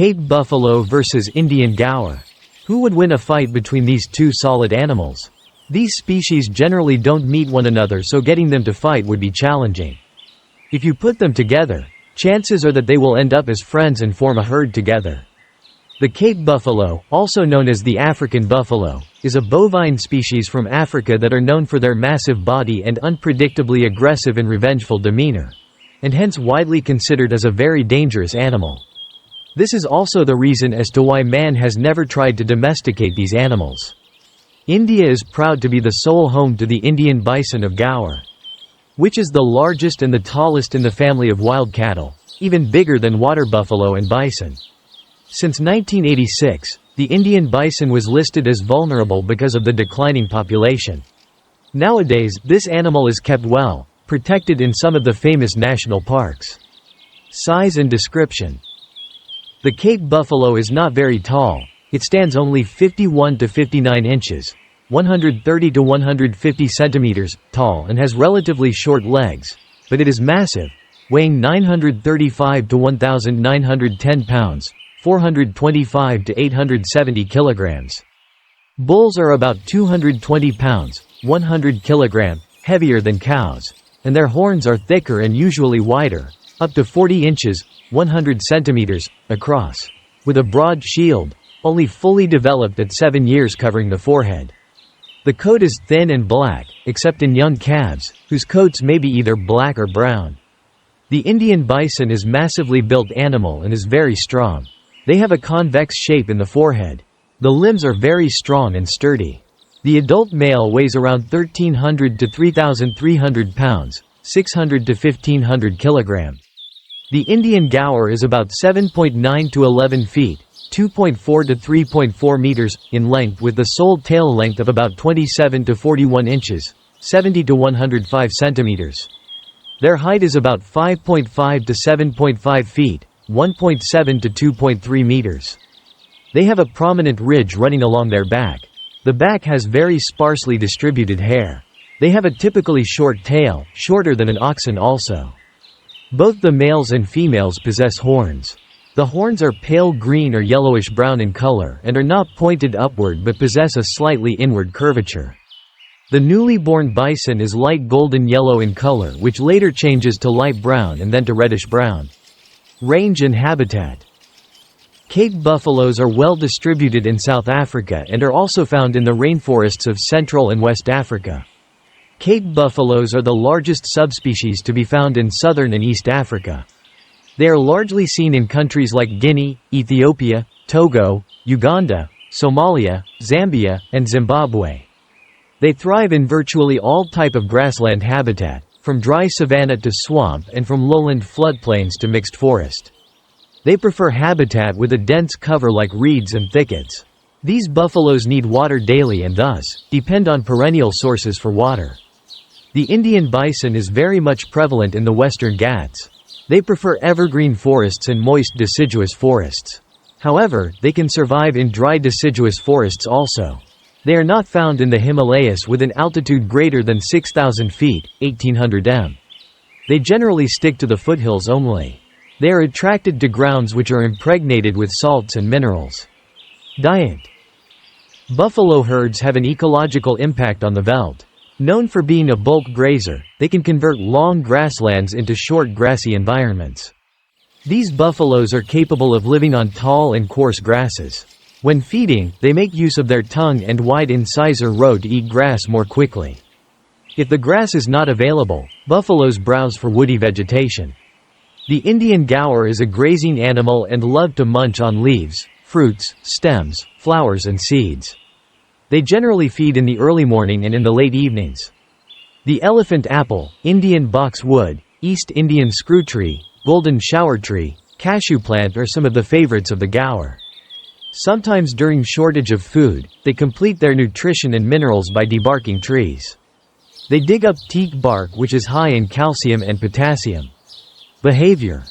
Cape buffalo versus Indian Gaur. Who would win a fight between these two solid animals? These species generally don't meet one another, so getting them to fight would be challenging. If you put them together, chances are that they will end up as friends and form a herd together. The Cape buffalo, also known as the African buffalo, is a bovine species from Africa that are known for their massive body and unpredictably aggressive and revengeful demeanor, and hence widely considered as a very dangerous animal. This is also the reason as to why man has never tried to domesticate these animals. India is proud to be the sole home to the Indian bison of Gaur, which is the largest and the tallest in the family of wild cattle, even bigger than water buffalo and bison. Since 1986, the Indian bison was listed as vulnerable because of the declining population. Nowadays, this animal is kept well, protected in some of the famous national parks. Size and description. The Cape buffalo is not very tall. It stands only 51 to 59 inches, 130 to 150 centimeters, tall and has relatively short legs, but it is massive, weighing 935 to 1,910 pounds, 425 to 870 kilograms. Bulls are about 220 pounds, 100 kilograms, heavier than cows, and their horns are thicker and usually wider, up to 40 inches, 100 centimeters, across, with a broad shield, only fully developed at 7 years, covering the forehead. The coat is thin and black, except in young calves, whose coats may be either black or brown. The Indian bison is a massively built animal and is very strong. They have a convex shape in the forehead. The limbs are very strong and sturdy. The adult male weighs around 1,300 to 3,300 pounds, 600 to 1,500 kilograms. The Indian Gaur is about 7.9 to 11 feet, 2.4 to 3.4 meters, in length, with the sole tail length of about 27 to 41 inches, 70 to 105 centimeters. Their height is about 5.5 to 7.5 feet, 1.7 to 2.3 meters. They have a prominent ridge running along their back. The back has very sparsely distributed hair. They have a typically short tail, shorter than an oxen also. Both the males and females possess horns. The horns are pale green or yellowish-brown in color and are not pointed upward but possess a slightly inward curvature. The newly born bison is light golden yellow in color, which later changes to light brown and then to reddish-brown. Range and habitat. Cape buffaloes are well distributed in South Africa and are also found in the rainforests of Central and West Africa. Cape buffaloes are the largest subspecies to be found in southern and East Africa. They are largely seen in countries like Guinea, Ethiopia, Togo, Uganda, Somalia, Zambia, and Zimbabwe. They thrive in virtually all type of grassland habitat, from dry savanna to swamp and from lowland floodplains to mixed forest. They prefer habitat with a dense cover like reeds and thickets. These buffaloes need water daily and thus depend on perennial sources for water. The Indian bison is very much prevalent in the Western Ghats. They prefer evergreen forests and moist deciduous forests. However, they can survive in dry deciduous forests also. They are not found in the Himalayas with an altitude greater than 6,000 feet, 1,800 m. They generally stick to the foothills only. They are attracted to grounds which are impregnated with salts and minerals. Diet. Buffalo herds have an ecological impact on the veldt. Known for being a bulk grazer, they can convert long grasslands into short grassy environments. These buffaloes are capable of living on tall and coarse grasses. When feeding, they make use of their tongue and wide incisor row to eat grass more quickly. If the grass is not available, buffaloes browse for woody vegetation. The Indian Gaur is a grazing animal and love to munch on leaves, fruits, stems, flowers and seeds. They generally feed in the early morning and in the late evenings. The elephant apple, Indian boxwood, East Indian screwtree, golden shower tree, cashew plant are some of the favorites of the Gaur. Sometimes during shortage of food, they complete their nutrition and minerals by debarking trees. They dig up teak bark which is high in calcium and potassium. Behavior.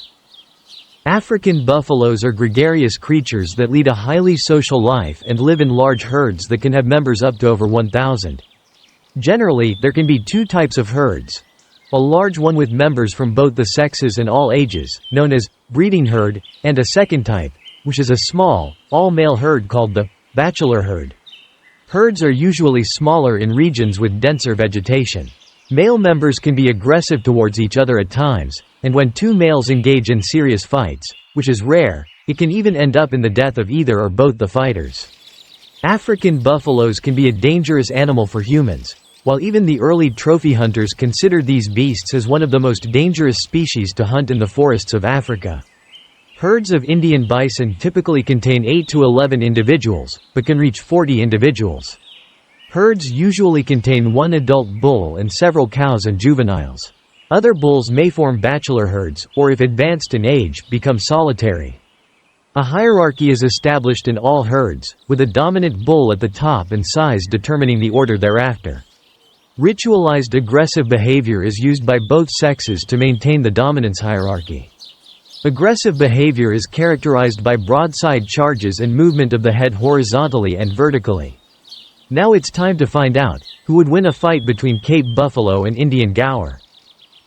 African buffaloes are gregarious creatures that lead a highly social life and live in large herds that can have members up to over 1,000. Generally, there can be two types of herds. A large one with members from both the sexes and all ages, known as breeding herd, and a second type, which is a small, all-male herd called the bachelor herd. Herds are usually smaller in regions with denser vegetation. Male members can be aggressive towards each other at times, and when two males engage in serious fights, which is rare, it can even end up in the death of either or both the fighters. African buffaloes can be a dangerous animal for humans, while even the early trophy hunters considered these beasts as one of the most dangerous species to hunt in the forests of Africa. Herds of Indian bison typically contain 8 to 11 individuals, but can reach 40 individuals. Herds usually contain one adult bull and several cows and juveniles. Other bulls may form bachelor herds, or if advanced in age, become solitary. A hierarchy is established in all herds, with a dominant bull at the top and size determining the order thereafter. Ritualized aggressive behavior is used by both sexes to maintain the dominance hierarchy. Aggressive behavior is characterized by broadside charges and movement of the head horizontally and vertically. Now it's time to find out who would win a fight between Cape buffalo and Indian Gaur.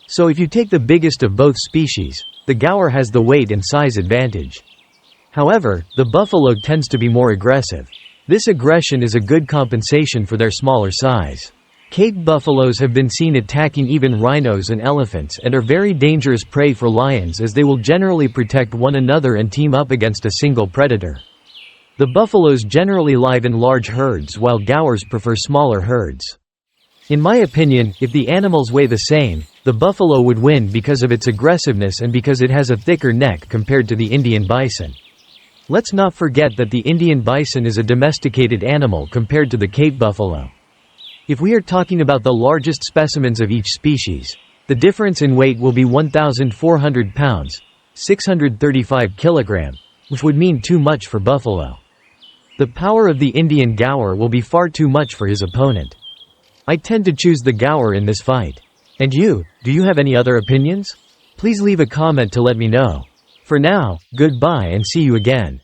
So if you take the biggest of both species, the Gaur has the weight and size advantage. However, the buffalo tends to be more aggressive. This aggression is a good compensation for their smaller size. Cape buffaloes have been seen attacking even rhinos and elephants and are very dangerous prey for lions as they will generally protect one another and team up against a single predator. The buffaloes generally live in large herds while Gaurs prefer smaller herds. In my opinion, if the animals weigh the same, the buffalo would win because of its aggressiveness and because it has a thicker neck compared to the Indian bison. Let's not forget that the Indian bison is a domesticated animal compared to the Cape buffalo. If we are talking about the largest specimens of each species, the difference in weight will be 1,400 pounds, 635 kilograms, which would mean too much for buffalo. The power of the Indian Gaur will be far too much for his opponent. I tend to choose the Gaur in this fight. And you, do you have any other opinions? Please leave a comment to let me know. For now, goodbye and see you again.